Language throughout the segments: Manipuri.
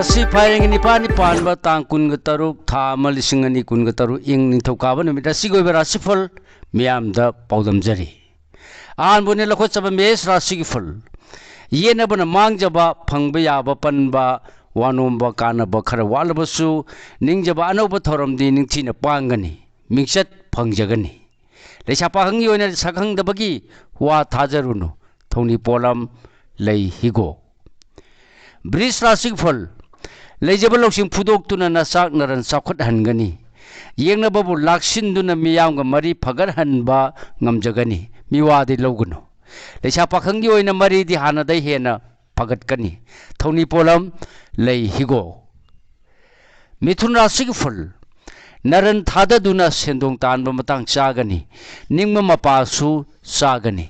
ngasi phaireng nipan ba tang kun ga taruk tha malising ani kun ga taruk ing ningthokaba numit asigoi ba rasifal miyam da paudam jari an bone lakhot chaba mes rasi gi fal yena bana mangjaba phangba yaba panba wanomba kana ba khara walabasu ningjaba anoba thoram di ningthina pangani mingchat phangjagani leisa pahangi oina sakhang dabagi wa thajarunu thoni polam lei higo bris rasik fal leijaba loksing phudok tuna na sak naran sakhot hangani yengna babu laksin duna miyam ga mari phagar hanba ngamjagani miwadi logunu leisa pakhangi oina mari di hana dai hena phagat kani thoni polam lei higo mithun rasik fal naran thada duna sendong tanba matang chagani ningma mapasu sagani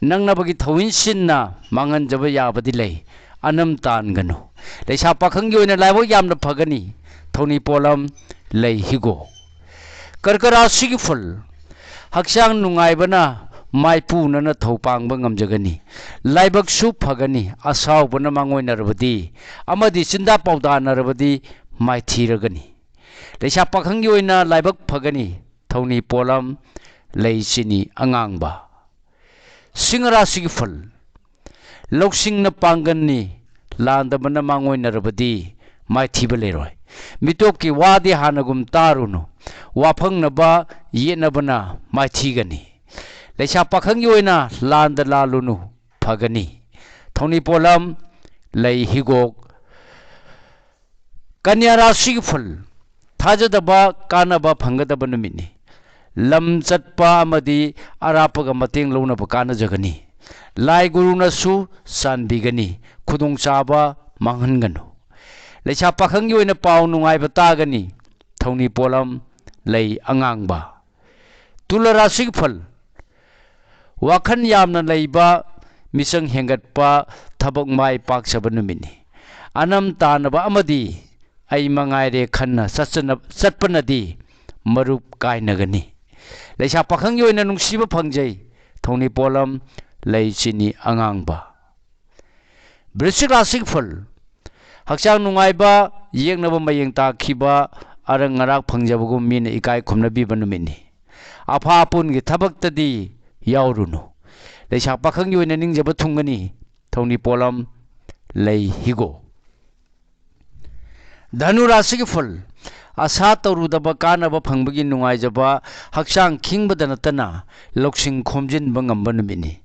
nangna bagi thawin sinna mangan jaba yabadi lei anam tan ganu leisa pakhangi oina laibo yamna phagani thoni polam lei higo karkara sigi ful haksang nungai bana maipu nana thopang ba ngamjagani laibak su phagani asaw bana mangoi narabadi amadi sinda pauda narabadi mai thiragani leisa pakhangi oina laibak phagani thoni polam lei sini angangba singra sigi ful loksing na pangani landa bana mangoi narabadi mai thiba leroi mitop ki wadi hanagum tarunu waphang na ba yena bana mai thigani leisa pakhangi oina landa lalunu phagani thoni polam lei higok kanya rasi ful thajadaba kanaba phangadaba numini lam chatpa amadi arapaga mateng lona ba kana jagani lai guru na su sanbigani khudong chaba manghanganu leisa pakhangi oina pau nungai ba tagani thoni polam lei angangba tulara sigfal wakhan yamna leiba misang hengatpa thabak mai pak sabanumini anam tanaba amadi ai mangai re khanna satpanadi marup kainagani leisa pakhangi oina nungsiba phangjai thoni polam lei sini angangba brisik rasik fal haksang nungai ba yeknaba mayeng takhiba arang ngarak phangjabagum mina ikai khumnabi banumini apha pun gi thabak tadi yaurunu leisa pakhangi oina ningjaba thungani thoni polam lei higo dhanu rasik fal asa torudaba kanaba phangbagi nungai jaba haksang khingba danatana loksing khomjin bangam banumini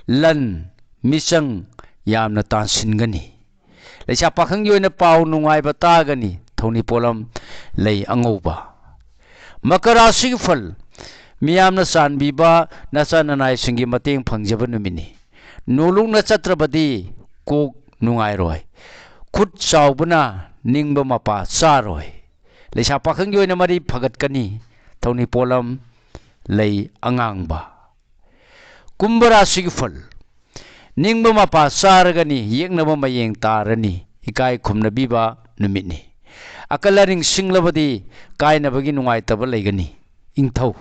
lan misang yamna tansingani leisa pakhangi oina pau nungai ba tagani thoni polam lei angauba makara sigfal miyamna sanbiba nasananai singi mateng phangjaba numini nolung na chatrabadi kok nungai roi khut chaubuna ningba mapa charoi leisa pakhangi oina mari phagat kani thoni polam lei angangba kumbara sigfal ningba mapa saragani yeknaba mayeng tarani ikai khumnabiba numitni akalaring singlabadi kainabagi nungai taba leigani ingthau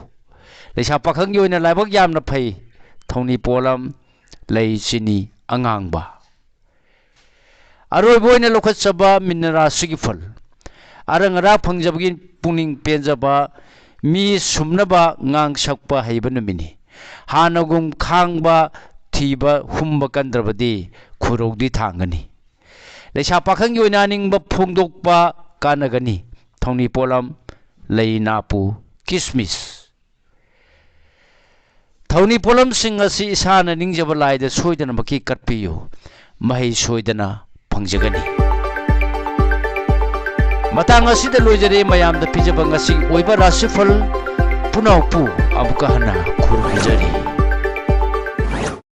leisa pakhangi oina laibak yamna phai thoni polam lei sini angangba aroi boina lokhat saba minara sigifal arang ra phangjabagi puning penjaba mi sumnaba ngang sakpa haiba numini hanagum khangba thiba humba kandrabadi khurogdi thangani leisa pakhangi oina ningba phongdokpa kanagani thoni polam lei napu kismis thoni polam sing asi isana ningjaba laida soidana maki katpiyu mahai soidana phangjagani matang asida loijare mayamda pijaba ngasi oiba rasifal punau pu abuka hana khurhijari